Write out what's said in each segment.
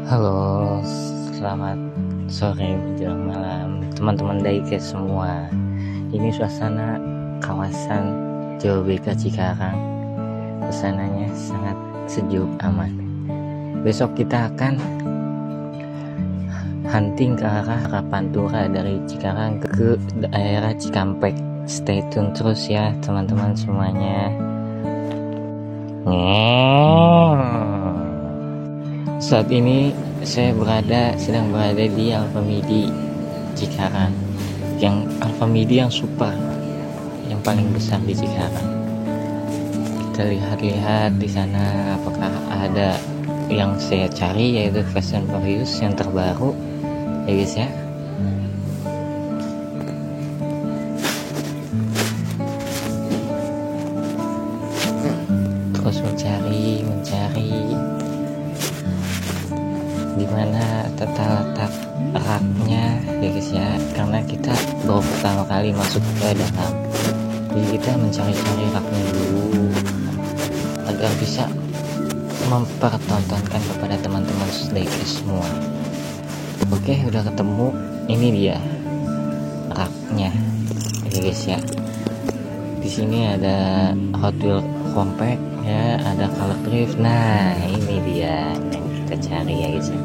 Halo, selamat sore menjelang malam teman-teman diecast semua. Ini suasana kawasan JOBK Cikarang. Suasananya sangat sejuk, aman. Besok kita akan hunting ke arah Pantura dari Cikarang ke daerah Cikampek. Stay tune terus ya teman-teman semuanya. Saat ini saya sedang berada di Alfamidi Cikarang, yang Alfamidi yang super, yang paling besar di Cikarang. Kita lihat-lihat di sana apakah ada yang saya cari, yaitu Fast and Furious yang terbaru, ya guys ya. Terus mencari di mana tata letak raknya ya guys ya, karena kita baru pertama kali masuk ke dalam, jadi kita mencari-cari raknya dulu agar bisa mempertontonkan kepada teman-teman diecast semua. Oke, udah ketemu, ini dia raknya ya guys ya. Di sini ada Hot Wheels compact ya, ada color drift. Nah, ini dia yang kita cari ya guys ya.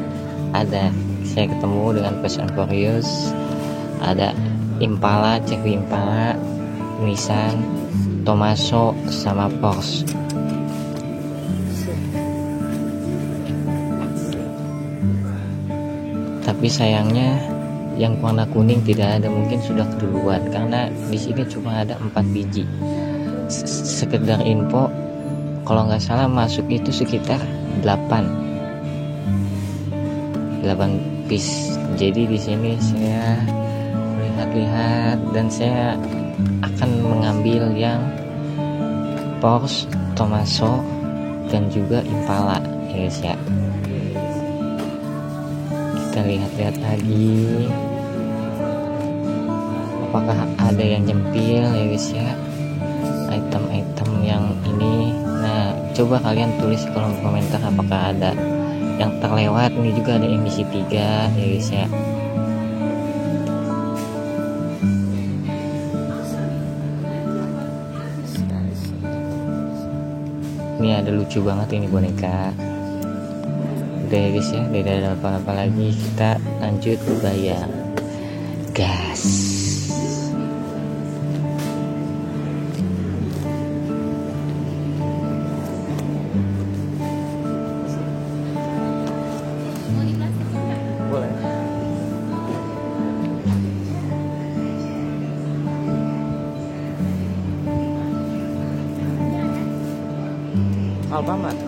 Saya ketemu dengan Fast and Furious, ada Impala, Chevy Impala, Nissan, Tomaso, sama Porsche. Tapi sayangnya yang warna kuning tidak ada, mungkin sudah keduluan karena di sini cuma ada 4 biji. Sekedar info, kalau nggak salah masuk itu sekitar 8 piece. Jadi di sini saya lihat-lihat dan saya akan mengambil yang Porsche, Tomaso, dan juga Impala ya guys ya. Kita lihat-lihat lagi apakah ada yang nyempil ya guys ya, item-item yang ini. Nah, coba kalian tulis di kolom komentar apakah ada yang terlewat. Ini juga ada emisi 3 ya guys ya. Ini ada lucu banget ini boneka. Udah ya guys ya, tidak ada apa-apa lagi, kita lanjut ke bayang. Gas. Boleh. Alfamart.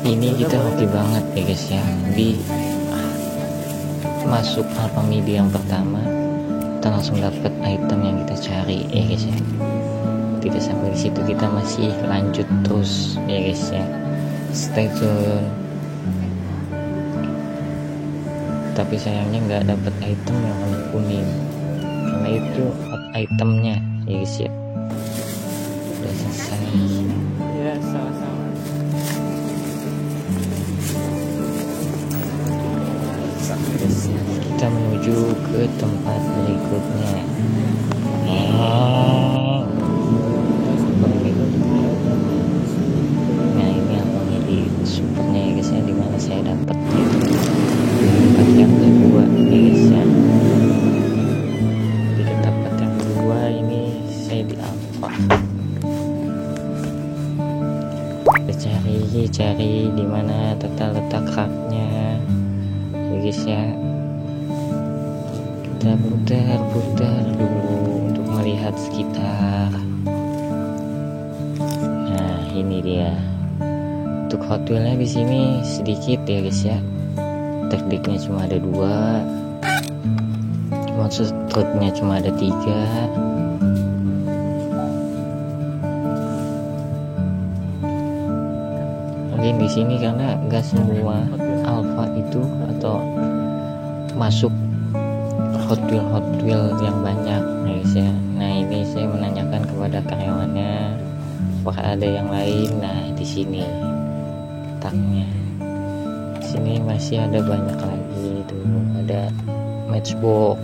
Ini kita hoki banget ya guys ya, di masuk Alfamidi yang pertama kita langsung dapat item yang kita cari ya guys ya. Tidak sampai di situ, kita masih lanjut terus ya guys ya. Stay tune. Tapi sayangnya nggak dapat item yang warna kuning, karena itu itemnya ya guys ya. Udah selesai ya, sama-sama. Kita menuju ke tempat berikutnya. Nah, ini apa nih supernya ya guys ya, dimana saya dapat tempat yang kedua ya guys ya. Di tempat yang kedua ini saya di Alfa. Kita cari dimana tata letak raknya ya guys ya. Kita putar-putar dulu untuk melihat sekitar. Nah, ini dia. Untuk Hot Wheelnya di sini sedikit ya guys ya. Tekniknya cuma ada 2, monster trucknya cuma ada 3. Mungkin di sini karena nggak semua Alfa itu atau masuk Hot Wheel yang banyak guys ya. Nah ini saya menanyakan kepada karyawannya apakah ada yang lain. Nah di sini taknya, di sini masih ada banyak lagi itu, ada Matchbox.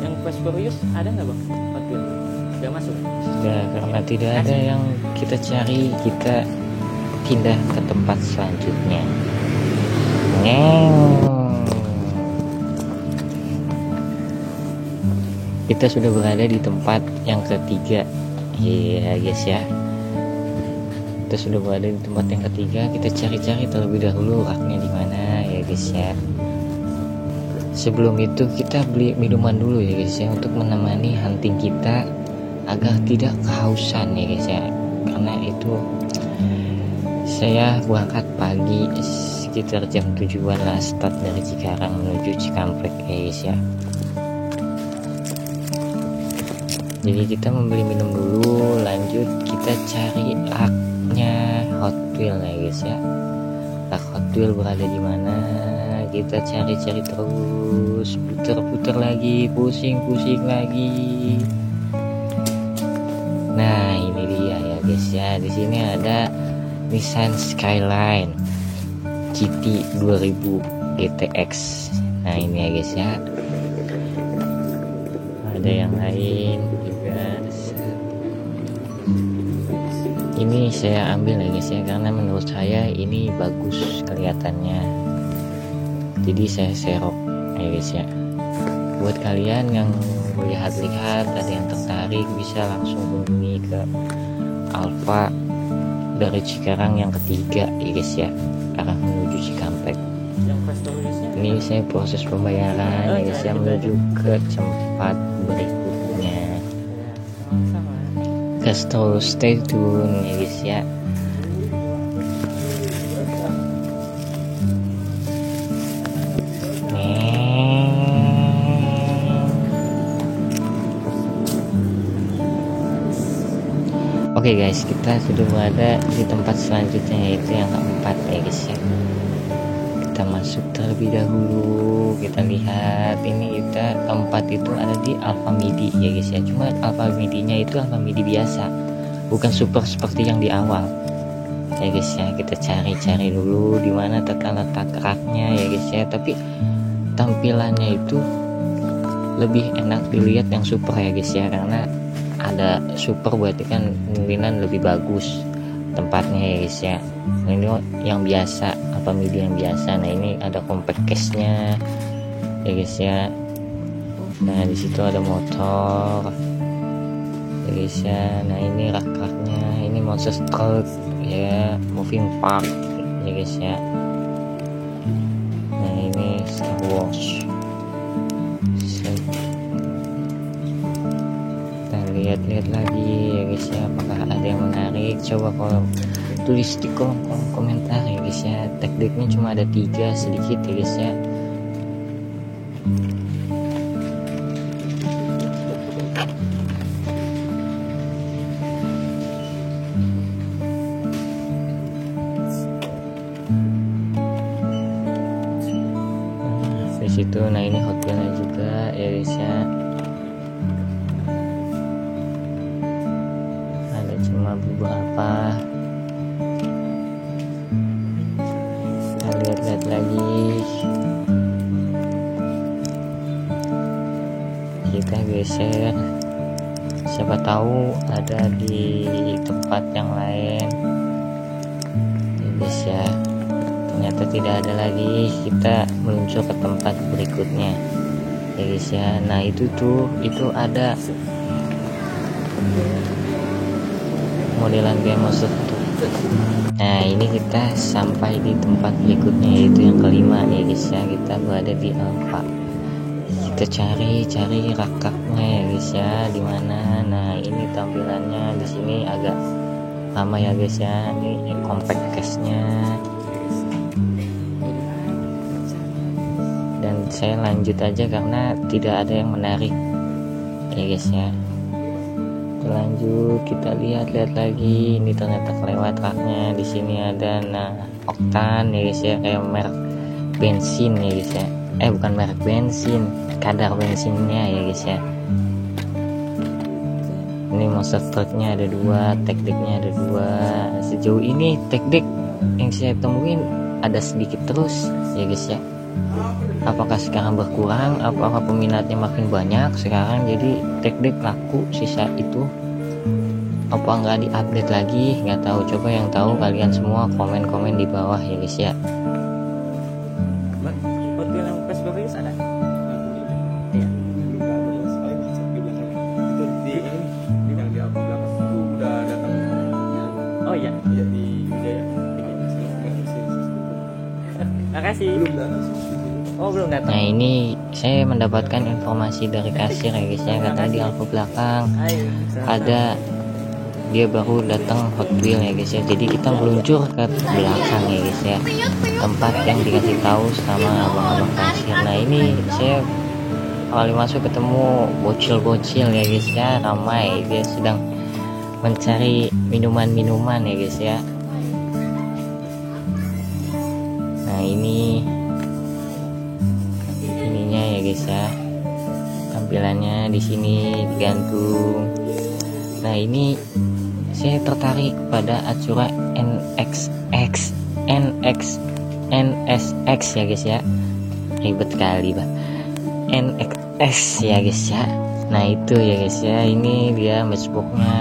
Yang Fast Furious ada nggak bang? Hot Wheels nggak masuk? Sudah, karena tidak ada yang kita cari, kita pindah ke tempat selanjutnya. Kita sudah berada di tempat yang ketiga. Iya guys ya, kita sudah berada di tempat yang ketiga. Kita cari-cari terlebih dahulu raknya di mana ya guys ya. Sebelum itu kita beli minuman dulu ya guys ya, untuk menemani hunting kita agar tidak kehausan ya guys ya. Karena itu saya berangkat pagi sekitar jam 7-an lah, start dari Cikarang menuju Cikampek ya guys ya. Jadi kita membeli minum dulu, lanjut kita cari raknya Hot Wheel ya guys ya. Rak Hot Wheel berada di mana? Kita cari-cari terus, putar-putar lagi, pusing-pusing lagi. Nah ini dia ya guys ya. Di sini ada Nissan Skyline GT 2000 GTX. Nah ini ya guys ya. Ada yang lain juga. Ini saya ambil ya guys ya, karena menurut saya ini bagus kelihatannya. Jadi saya serok ya guys ya. Buat kalian yang melihat-lihat ada yang tertarik, bisa langsung hubungi ke Alfa dari Cikarang yang ketiga ya guys ya, arah menuju Cikampek. Ini saya proses pembayaran ya guys ya, menuju ke tempat berikutnya. Guys, terus stay tune ya guys ya. Oke guys, kita sudah berada di tempat selanjutnya, yaitu yang keempat ya guys ya. Kita masuk terlebih dahulu, kita lihat ini kita keempat itu ada di Alfa Midi ya guys ya. Cuma Alfa Midinya itu Alfa Midi biasa, bukan super seperti yang di awal ya guys ya. Kita cari-cari dulu di mana letak raknya ya guys ya. Tapi tampilannya itu lebih enak dilihat yang super ya guys ya, karena ada super berarti kan kemungkinan lebih bagus tempatnya ya guys ya. Nah, ini yang biasa, apa Midi yang biasa. Nah ini ada compact case-nya ya guys ya. Nah di situ ada motor ya guys ya. Nah ini rak-raknya, ini monster truck ya, moving park ya guys ya. Nah ini Star Wars. Lihat-lihat lagi ya guys ya, apakah ada yang menarik. Coba kalau tulis di kolom komentar ya guys ya. Tekniknya cuma ada 3, sedikit ya guys ya. Di situ, nah ini Hot Wheelnya juga ya guys ya. Cuma beberapa. Kita lihat-lihat lagi, kita geser, siapa tahu ada di tempat yang lain ya guys ya. Ternyata tidak ada lagi, kita meluncur ke tempat berikutnya ya guys ya. Nah itu ada modelan kayak monster truck. Nah ini kita sampai di tempat berikutnya, yaitu yang kelima nih guys ya. Kita berada di Alfa Kita cari rakaknya ya guys ya, di mana. Nah ini tampilannya di sini agak lama ya guys ya. Ini compact case-nya. Dan saya lanjut aja karena tidak ada yang menarik ya guys ya. Lanjut, kita lihat lagi. Ini ternyata kelewat raknya. Di sini ada oktan ya guys ya, kayak merek bensin ya guys ya. Bukan merek bensin, kadar bensinnya ya guys ya. Ini monster trucknya ada 2, tech decknya ada 2. Sejauh ini tech deck yang saya temuin ada sedikit terus ya guys ya. Apakah sekarang berkurang, apakah peminatnya makin banyak sekarang, jadi tech deck laku sisa itu, apa nggak diupdate lagi, nggak tahu. Coba yang tahu kalian semua komen-komen di bawah ya guys ya. Hot Wheels yang Fast Furious ada? Iya. Itu di yang di aku belakang itu udah datang. Oh iya. Iya di Wijaya. Makasih. Belum datang. Oh belum datang. Nah ini saya mendapatkan informasi dari kasir ya guys ya, kata di alfa belakang Hai. ada, dia baru datang Hot Wheel ya guys ya. Jadi kita meluncur ke belakang ya guys ya, tempat yang dikasih tahu sama abang-abang kasir. Nah ini saya kali masuk ketemu bocil-bocil ya guys ya, ramai, dia sedang mencari minuman-minuman ya guys ya. Nah ini ininya ya guys ya, tampilannya di sini digantung. Nah ini saya tertarik pada Acura NSX ya guys ya, ribet kali bah, NXX ya guys ya. Nah itu ya guys ya, ini dia matchboxnya.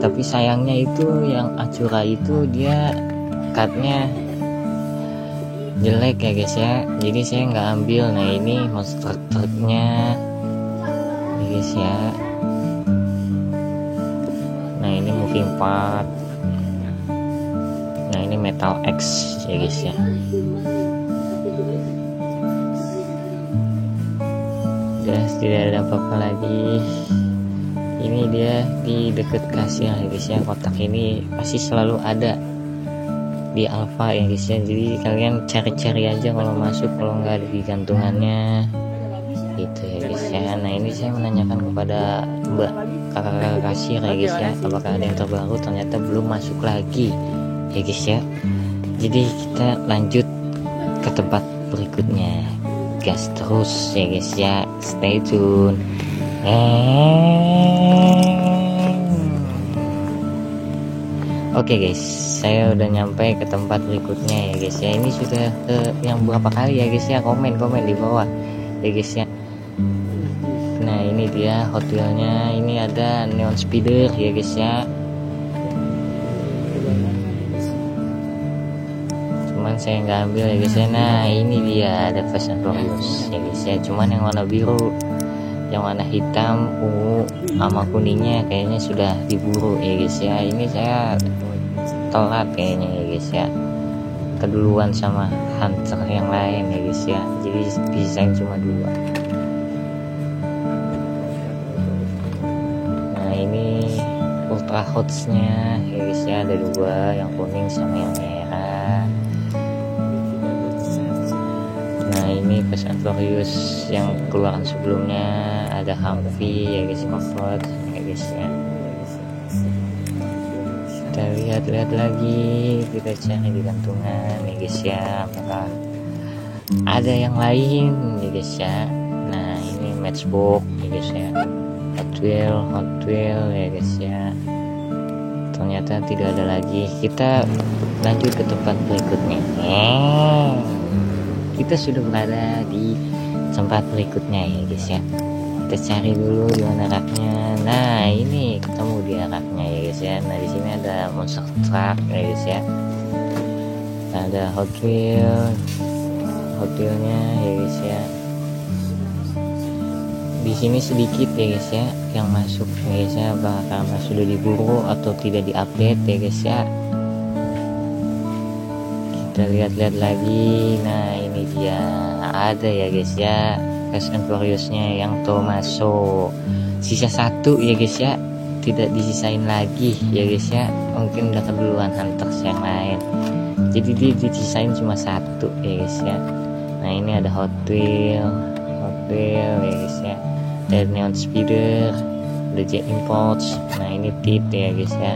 Tapi sayangnya itu yang Acura itu dia cutnya jelek ya guys ya, jadi saya nggak ambil. Nah ini monster trucknya ya guys ya. Nah ini moving part. Nah ini Metal X ya guys ya. Udah tidak ada apa-apa lagi. Ini dia di deket kasir ya guys ya. Kotak ini pasti selalu ada di Alfa ya guys ya, jadi kalian cari-cari aja kalau masuk, kalau nggak ada di gantungannya gitu ya guys ya. Nah ini saya menanyakan kepada mbak kakak kasir ya guys ya, apakah ada yang terbaru, ternyata belum masuk lagi ya guys ya. Jadi kita lanjut ke tempat berikutnya, gas terus ya guys ya, stay tune. Oke guys, saya udah nyampe ke tempat berikutnya ya guys ya. Ini sudah yang berapa kali ya guys ya, komen di bawah ya guys ya. Nah ini dia Hot Wheels-nya, ini ada neon speeder ya guys ya. Cuman saya nggak ambil ya guys ya. Nah ini dia ada Fast and Furious ya guys ya, cuman yang warna biru. Yang warna hitam, ungu, sama kuningnya kayaknya sudah diburu ya guys ya. Ini saya telat kayaknya ya guys ya, keduluan sama hunter yang lain ya guys ya, jadi bisa cuma 2. Nah ini Ultra Hots-nya ya guys ya, ada 2, yang kuning sama yang merah. Nah ini Fast and Furious yang keluaran sebelumnya, ada Humvee ya guys, Comfort ya guys ya. Kita lihat lagi, kita cari di gantungan ya guys ya, apakah ada yang lain ya guys ya. Nah ini matchbox ya guys ya, Hot Wheel ya guys ya. Ternyata tidak ada lagi. Kita lanjut ke tempat berikutnya. Kita sudah berada di tempat berikutnya ya guys ya. Kita cari dulu di mana raknya. Nah ini ketemu di raknya ya guys ya. Nah di sini ada monster truck ya guys ya, ada Hot Wheels-nya ya guys ya. Di sini sedikit ya guys ya yang masuk ya guys ya, karena sudah diburu atau tidak diupdate ya guys ya. Kita lihat-lihat lagi. Nah ini dia ada ya guys ya, Fast and Furiousnya yang Tommaso. Sisa satu ya guys ya, tidak disisain lagi ya guys ya, mungkin udah keduluan Hunters yang lain, jadi dia disisain cuma satu ya guys ya. Nah ini ada Hot Wheel ya guys ya, ada Neon Speeder, ada Jet Impulse. Nah ini Tit ya guys ya,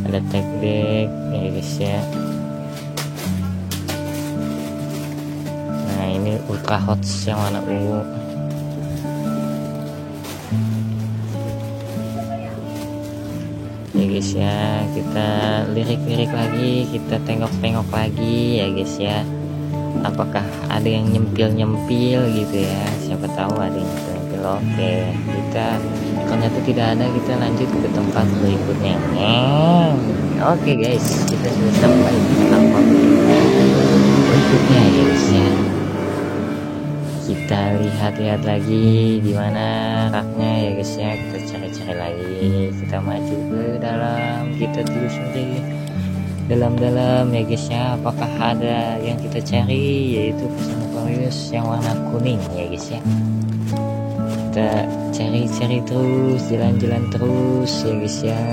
ada Tech Deck ya guys ya. Nah ini Ultra Hot yang warna ungu. Ya guys ya, kita lirik lagi, kita tengok lagi ya guys ya, apakah ada yang nyempil gitu ya, siapa tahu ada yang nyempil. Oke, kita ternyata tidak ada, kita lanjut ke tempat berikutnya. Oke guys, kita sudah sampai di tempat berikutnya ya guys ya. Kita lihat lagi di mana raknya ya guys ya, kita cari lagi, kita maju ke dalam, kita telusuri dalam ya guys ya, apakah ada yang kita cari, yaitu Fast and Furious yang warna kuning ya guys ya. Kita cari terus, jalan terus ya guys ya.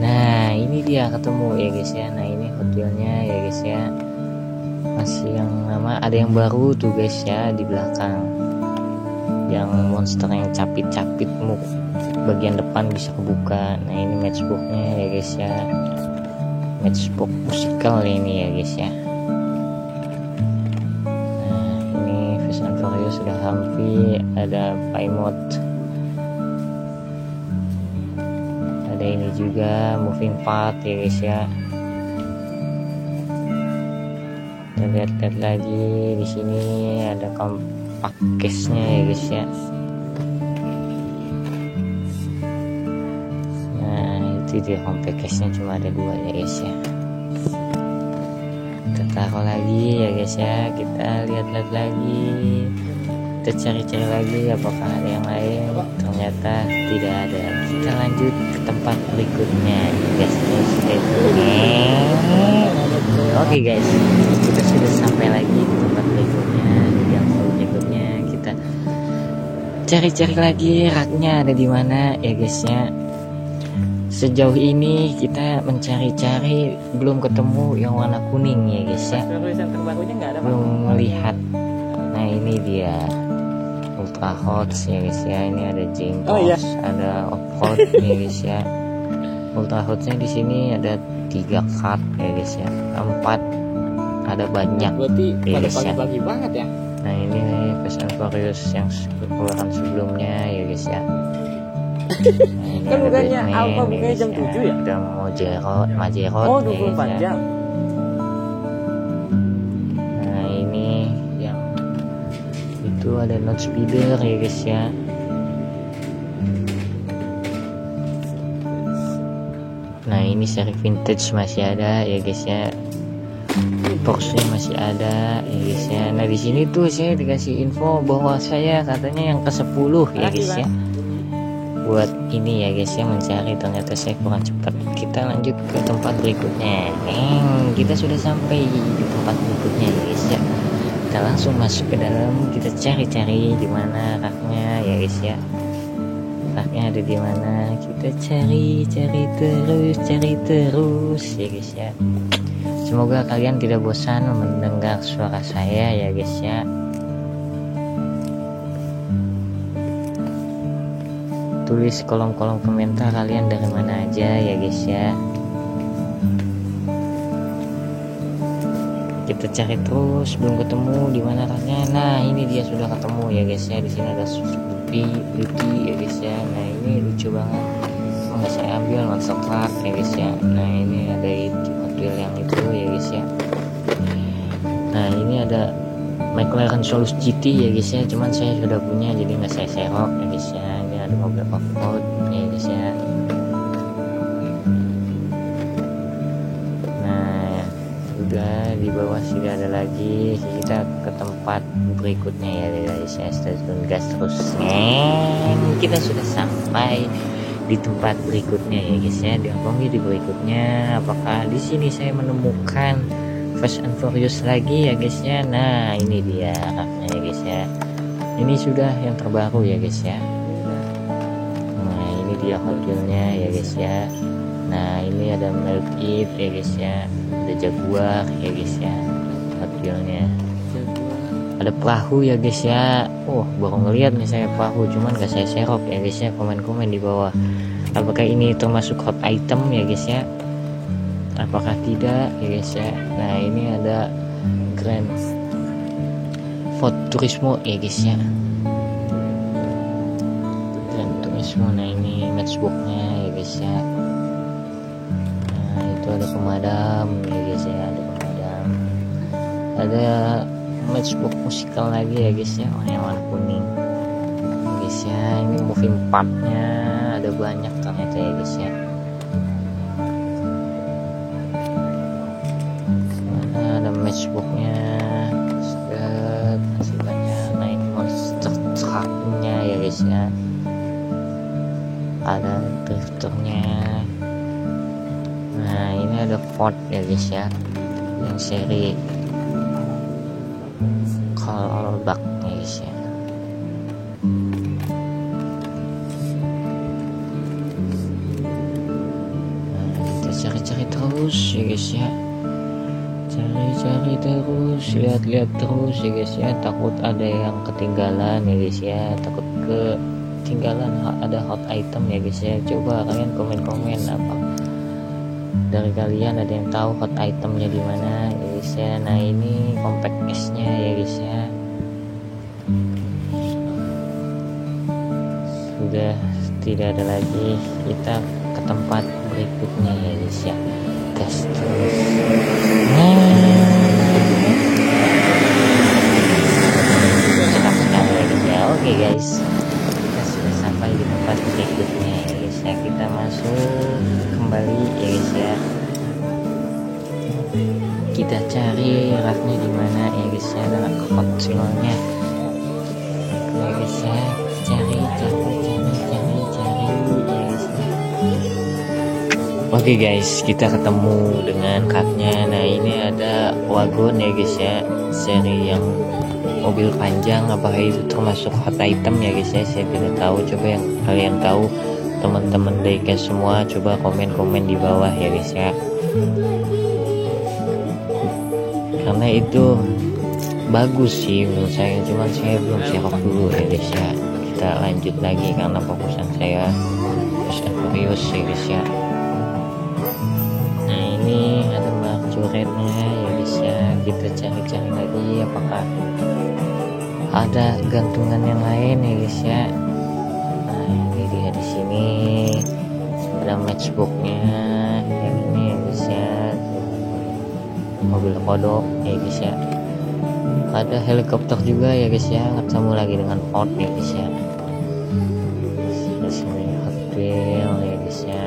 Nah ini dia ketemu ya guys ya. Nah ini Hot Wheel-nya ya guys ya, masih yang lama, ada yang baru tuh guys ya di belakang, yang monster yang capit bagian depan bisa kebuka. Nah ini matchbooknya ya guys ya, matchbook musikal ini ya guys ya. Nah ini Fast and Furious sudah hampir, ada Paymod, ada ini juga moving part ya guys ya. Kita lihat lagi di sini ada compact case-nya ya guys ya. Nah itu dia compact case-nya, cuma ada 2 ya guys ya. Kita taruh lagi ya guys ya, kita lihat lagi, kita cari lagi apakah ada yang lain. Ternyata tidak ada. Kita lanjut ke tempat berikutnya guys. Oke guys, kita sudah sampai lagi di tempat berikutnya. Yang berikutnya kita cari lagi raknya ada di mana ya guys ya. Sejauh ini kita mencari belum ketemu yang warna kuning ya guys ya, belum melihat. Nah ini dia Ultra Hot ya guys ya, ini ada James, ada Off-Road ya guys ya. Ultra Hotnya di sini ada 3 card ya guys ya, 4 ada banyak ya guys ya. Pagi banget ya. Nah ini Fast and Furious yang keluaran sebelumnya ya guys ya. Nah, ini Kan ada bukannya Batman, Alpha bukannya jam 7 ya? Ada Majerot Oh ya guys 24 ya. jam. Nah ini yang itu ada Not Speeder ya guys ya. Nah ini seri vintage masih ada ya guys ya, Porsche masih ada ya guys ya. Nah di sini tuh saya dikasih info bahwa saya katanya yang ke-10 ya guys ya, buat ini ya guys ya, mencari. Ternyata saya kurang cepat. Kita lanjut ke tempat berikutnya. Kita sudah sampai di tempat berikutnya ya guys ya. Kita langsung masuk ke dalam, kita cari di mana raknya ya guys ya. Raknya ada di mana, kita cari terus ya guys ya. Semoga kalian tidak bosan mendengar suara saya ya guys ya. Tulis kolom komentar kalian dari mana aja ya guys ya. Kita cari terus belum ketemu di mana raknya. Nah ini dia sudah ketemu ya guys ya. Di sini ada Beauty ya guys ya. Nah ini lucu banget, nggak saya ambil Monster Truck ya guys ya. Nah ini ada model yang itu ya guys ya. Nah ini ada McLaren Solus GT ya guys ya, cuman saya sudah punya jadi nggak saya serok ya guys ya. Ini ada mobil off-road ya guys ya. Nah udah di bawah sudah ada lagi. Kita ke tempat berikutnya ya guys ya. Stay tune gas terus. Kita sudah sampai di tempat berikutnya ya guys ya. Di berikutnya apakah di sini saya menemukan Fast and Furious lagi ya guys ya. Nah ini dia raknya ya guys ya. Ini sudah yang terbaru ya guys ya. Nah ini dia Hot Wheels-nya ya guys ya. Nah ini ada Milk It ya guys ya. Ada Jaguar ya guys ya Hot Wheels-nya. Ada perahu ya guys ya. Baru ngeliat nih saya perahu, cuman gak saya serok ya guys ya. Komen-komen di bawah apakah ini termasuk hot item ya guys ya, apakah tidak ya guys ya. Nah ini ada Grand Ford Turismo ya guys ya, Grand Turismo. Nah ini matchbox-nya ya guys ya. Nah itu ada pemadam ya guys ya, ada pemadam. Ada matchbox musikal lagi ya guys ya, warna kuning guys ya. Ini moving part-nya ada banyak ternyata ya guys ya. Mana ada matchbox-nya, masih banyak. Nah ini monster truck-nya ya guys ya, ada drifter-nya. Nah ini ada Ford ya guys ya, yang seri callback ya guys ya. Nah kita cari-cari terus ya guys ya, cari-cari terus, lihat-lihat terus ya guys ya. Takut ada yang ketinggalan ya guys ya, takut ketinggalan ada hot item ya guys ya. Coba kalian komen-komen apa dari kalian ada yang tahu hot itemnya di mana ya guys ya. Nah ini compact S-nya ya guys ya. Sudah tidak ada lagi, kita ke tempat berikutnya ya guys ya. Gas terus. Sedap sekali ya guys ya. Oke guys, kita sudah sampai di tempat berikutnya ya guys ya. Kita masuk kembali ya guys ya. Kita cari raknya di mana ya guys ya, dengan hot wheel-nya ya guys ya. Cari ya guys ya. Oke guys, kita ketemu dengan raknya. Nah ini ada wagon ya guys ya, seri yang mobil panjang. Apakah itu termasuk hot item ya guys ya, saya tidak tahu. Coba yang kalian tahu, teman-teman diecast semua, coba komen-komen di bawah ya guys ya. Karena itu bagus sih menurut saya, cuman saya belum serok dulu ya guys ya. Kita lanjut lagi karena fokusan saya Fast and Furious ya guys ya. Nah ini ada marjoretnya ya guys ya. Kita cari-cari lagi apakah ada gantungan yang lain ya guys ya. Nah ini dia di sini ada matchbox-nya yang ini ya guys ya, mobil kodok ya guys ya. Ada helikopter juga ya guys ya, ketemu lagi dengan Ford ya guys ya. Di sini Hot Wheels ya guys ya.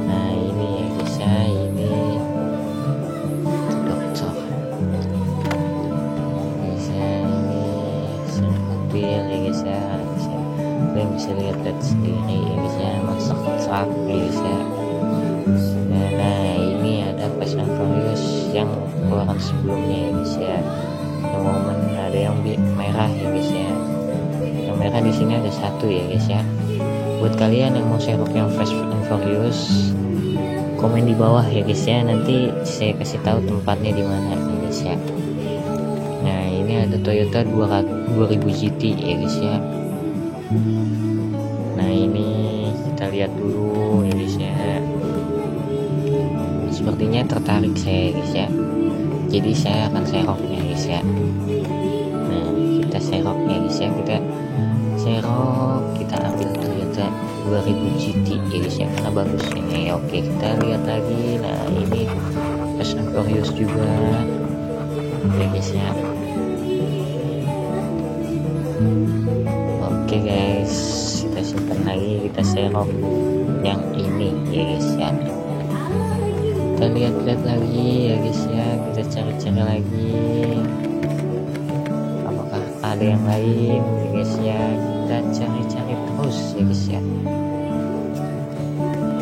Nah ini ya guys ya, ini dokter guys ya. Ini sini Hot Wheels ya guys ya. Kalian bisa lihat sendiri ya guys ya, masak truck ya guys ya. Nah ini ada Fast and Furious yang keluaran sebelumnya ya guys ya. Yang momen ada yang merah ya guys ya. Yang merah di sini ada satu ya guys ya. Buat kalian yang mau serok yang Fast and Furious, komen di bawah ya guys ya. Nanti saya kasih tahu tempatnya di mana ya guys ya. Nah ini ada Toyota 2000 GT ya guys ya. Nah ini kita lihat dulu ya guys ya. Sepertinya tertarik saya guys ya, jadi saya akan seroknya guys ya. Nah kita seroknya guys ya, kita serok, kita ambil Toyota 2000 GT ya guys ya, karena bagus ini. Oke kita lihat lagi. Nah ini Fast and Furious juga ya guys ya. Oke guys, kita simpan lagi, kita serok yang ini ya guys ya. Kita lihat-lihat lagi ya guys ya, kita cari-cari lagi apakah ada yang lain ya guys ya. Kita cari-cari terus ya guys ya.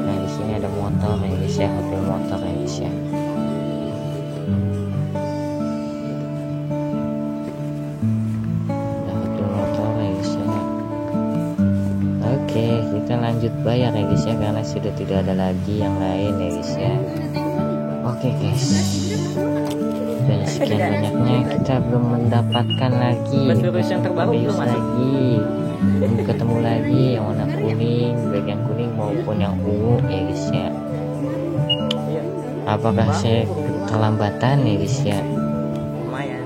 Nah di sini ada motor ya guys ya, mobil motor ya guys ya. lanjut bayar ya guys ya, karena sudah tidak ada lagi yang lain ya guys ya. Oke guys, dan sekian banyaknya kita belum mendapatkan lagi Bus Furious yang terbaru belum masuk. lagi, belum ketemu lagi yang warna kuning, baik yang kuning maupun yang ungu ya guys ya. Iya, Apakah saya kelambatan ya guys ya? lumayan.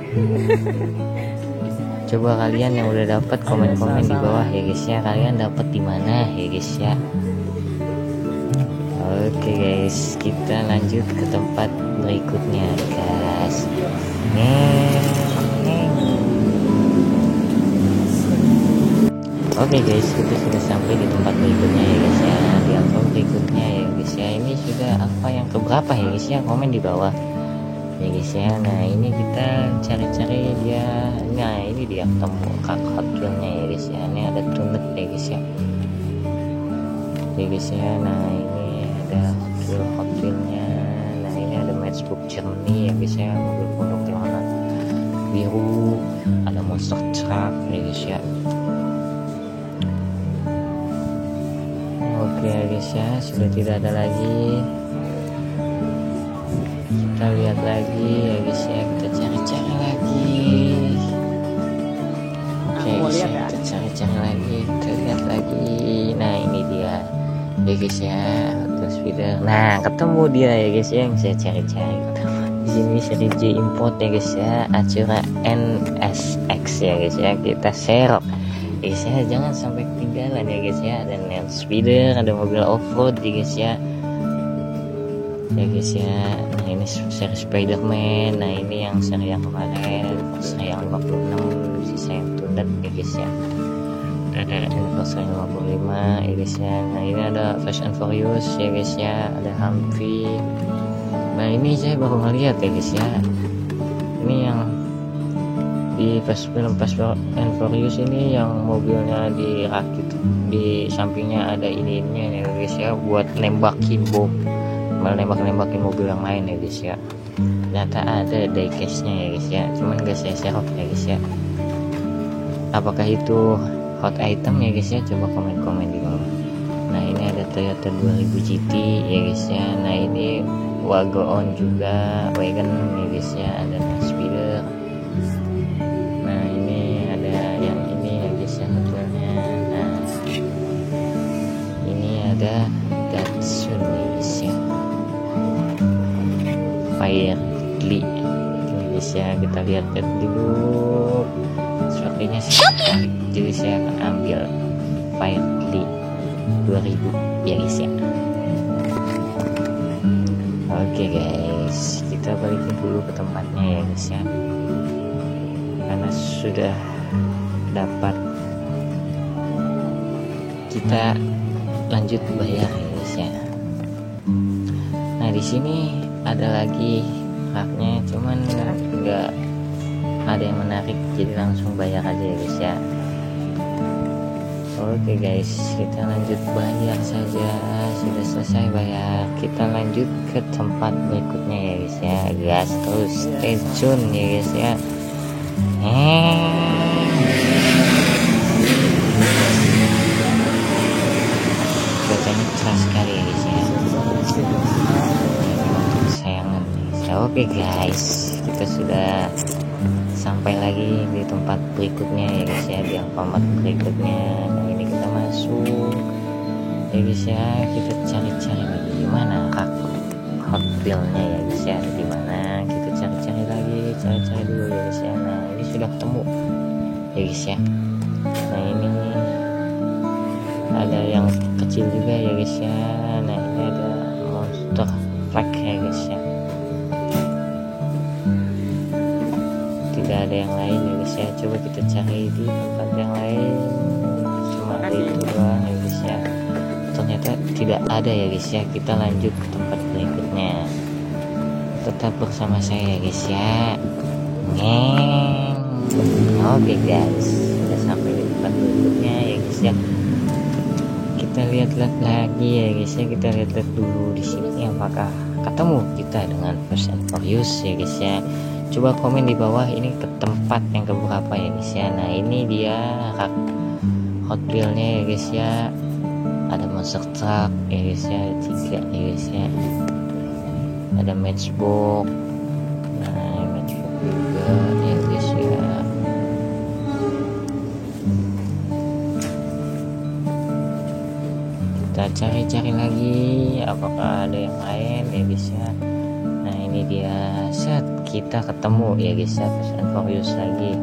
Coba kalian yang udah dapat komen-komen di bawah ya guys ya, kalian dapat di mana ya guys ya. Oke guys, kita lanjut ke tempat berikutnya guys. Oke guys, kita sudah sampai di tempat berikutnya ya guys ya, di akun berikutnya ya guys ya. Ini sudah apa yang keberapa ya guys ya, komen di bawah ya guys ya. Nah ini kita cari-cari dia, nah ini dia ketemu kak Hot Wheels-nya ya guys ya. Ini ada tunet ya guys ya, ya guys ya. Nah ini ada Hot Wheels-nya. Nah ini ada Matchbook Germany ya guys ya, mobil pondok yang warna biru, ada monster truck ya guys ya. Oke ya guys ya, sudah tidak ada lagi. Kita lihat lagi ya guys ya, kita cari-cari lagi. Oke guys ya, kita cari-cari lagi, kita lihat lagi. Nah ini dia ya guys ya, Hot Speeder. Nah ketemu dia ya guys ya, yang saya cari-cari. Di sini seri J import ya guys ya, Acura NSX ya guys ya. Kita serok ya guys ya, jangan sampai ketinggalan ya guys ya. Ada Land Speeder, ada mobil off-road ya guys ya, ya guys ya. Nah ini seri Spiderman. Nah ini yang seri yang kemarin, seri yang 56, sisa yang tundat ya guys ya. Ini seri 55 ya guys ya. Nah ini ada Fast and Furious ya guys ya, ada Humvee. Nah ini saya baru ngeliat ya guys ya, ini yang di film Fast and Furious ini yang mobilnya dirakit, di sampingnya ada ininya ya guys ya, buat nembakin bom, nembak-nembakin mobil yang lain ya guys ya. Ternyata ada diecast-nya ya guys ya, cuman gak saya serok ya guys ya. Apakah itu hot item ya guys ya, coba komen-komen di bawah. Nah ini ada Toyota 2000 GT ya guys ya. Nah ini Wagon juga, wagon ya guys ya, ada Speeder. Nah ini ada yang ini ya guys ya, modelnya. Nah ini ada Datsun ya guys ya, Firely ya guys ya. Kita lihat dulu, sepertinya sih menarik, jadi saya akan ambil Firely 2000 ya guys ya. Oke guys, kita balikin dulu ke tempatnya ya guys ya, karena sudah dapat. Kita lanjut bayar ya guys ya. Nah di sini ada lagi haknya, cuman nggak ada yang menarik, jadi langsung bayar aja ya guys ya. Oke guys, kita lanjut bayar saja. Sudah selesai bayar, kita lanjut ke tempat berikutnya ya guys ya. Gas terus, stay tune ya guys ya. Cuacanya cerah sekali ya guys ya, kesayangan ya. Oke guys, kita sudah sampai lagi di tempat berikutnya ya guys ya, di Alfamart berikutnya. Nah ini kita masuk ya guys ya, kita cari-cari lagi di mana kak Hot Wheels-nya ya guys ya, di mana kita cari-cari lagi, cari-cari dulu ya guys ya. Nah ini sudah ketemu ya guys ya. Nah ini ada yang kecil juga ya guys ya. Nah ini ada monster truck ya guys ya, tidak ada yang lain ya guys ya. Coba kita cari di tempat yang lain, cuma ada itu doang ya guys ya. Ternyata tidak ada ya guys ya. Kita lanjut ke tempat berikutnya, tetap bersama saya ya guys ya. Oke guys, sudah sampai di tempat berikutnya ya guys ya. Kita lihat-lihat lagi ya guys ya, kita lihat-lihat dulu di sini apakah ketemu kita dengan Fast and Furious ya guys ya. Coba komen di bawah ini ke tempat yang keberapa ya guys ya. Nah ini dia Hot Wheels-nya ya guys ya. ada monster truck ya guys ya, ada 3 ya guys ya, ada matchbox. Nah matchbox juga ya guys ya. Kita cari-cari lagi apakah ada yang lain ya guys ya. Nah ini dia, set kita ketemu ya guys ya, Fast and Furious lagi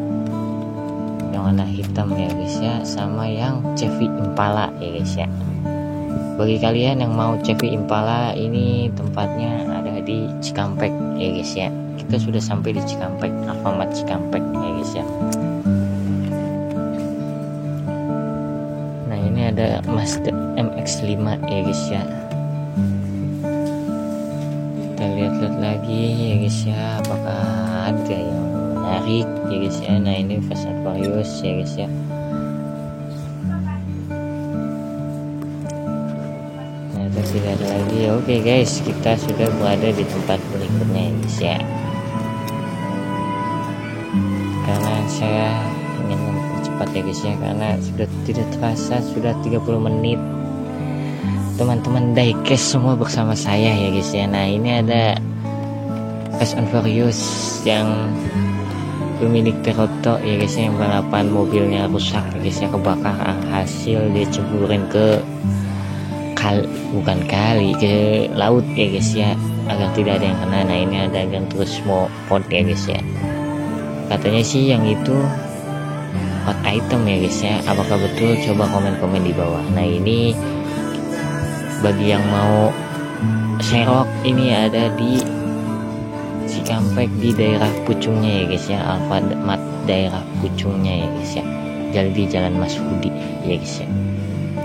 yang warna hitam ya guys ya, sama yang Chevy Impala ya guys ya. Bagi kalian yang mau Chevy Impala, ini tempatnya ada di Cikampek ya guys ya. Kita sudah sampai di Cikampek, Alfamart Cikampek ya guys ya. Nah ini ada Mazda MX-5 ya guys ya. Kita lihat-lihat lagi ya guys ya, apakah ada yang menarik ya guys ya. Nah ini Fast and Furious ya guys ya. Nah itu tidak ada lagi. Oke guys, kita sudah berada di tempat berikutnya ya guys ya. Karena saya ingin mempercepat ya guys ya, karena sudah tidak terasa sudah 30 menit teman-teman diecast semua bersama saya ya guys ya. Nah ini ada Fast and Furious yang pemilik Toyota ya guys ya, yang balapan mobilnya rusak ya guys ya, kebakar, hasil dia ceburin ke bukan kali, ke laut ya guys ya, agar tidak ada yang kena. Nah ini ada Gran Turismo Sport ya guys ya. Katanya sih yang itu hot item ya guys ya, apakah betul? Coba komen-komen di bawah. Nah ini bagi yang mau serok, ini ada di Cikampek di daerah Pucungnya ya guys ya, Alfamart daerah Pucungnya ya guys ya, di Jalan Mas Hudi ya guys ya.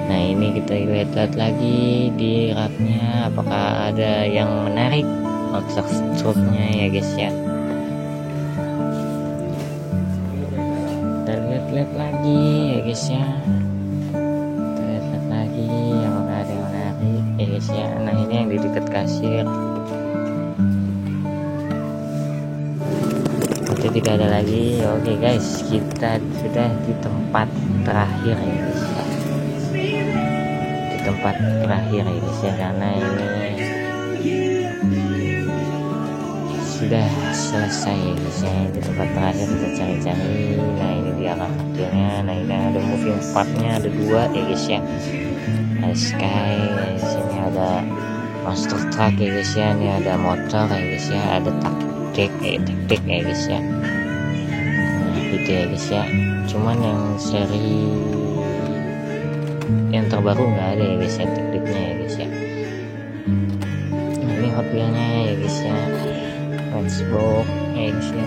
Nah ini kita lihat lagi di raknya apakah ada yang menarik monster trucknya ya guys ya. Kita lihat lagi ya guys ya, kita lihat lagi apakah ada yang menarik ya guys ya. Nah ini yang di dekat kasir, itu tidak ada lagi. Oke guys, kita sudah di tempat terakhir ya guys ya, di tempat terakhir ya guys ya, karena ini sudah selesai ya guys ya. Di tempat terakhir kita cari-cari. Nah ini dia karakternya. Nah ini ada moving partnya, ada 2 ya guys ya, ada Sky di sini, ada monster truck ya guys ya, ini ada motor ya guys ya, ada taktik ya guys ya. Nah gitu ya guys ya, cuman yang seri yang terbaru nggak ada ya guys ya, taktiknya ya guys ya. Nah ini Hot Wheels-nya ya guys ya, Matchbox ya guys ya.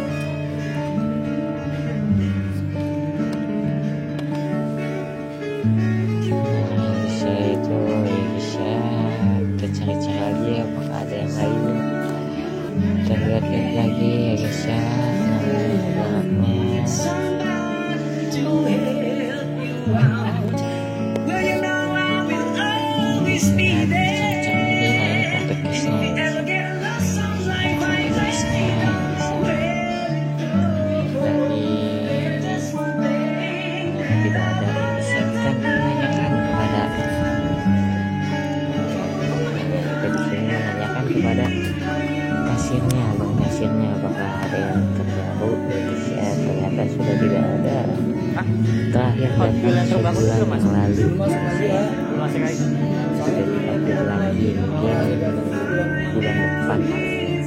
Nah guys ya, itu ya guys ya, kita cari-cari lagi apakah ada yang lain. Kita lihat lagi ya guys ya. Nah ini baraknya. Kepada kasirnya, abang kasirnya apakah ada yang terbaru ya, ternyata sudah tidak ada. Terakhir datang sebulan yang lalu, sudah diupdate lagi mungkin bulan depan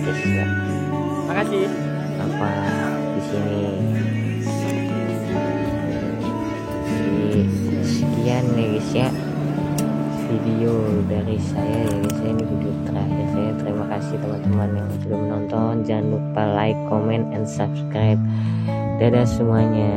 guys ya. Makasih. Apa di sini sekian ya guys ya video dari saya ya guys ya, ini video terakhir saya. Terima kasih teman-teman yang sudah menonton, jangan lupa like, comment, and subscribe. Dadah semuanya.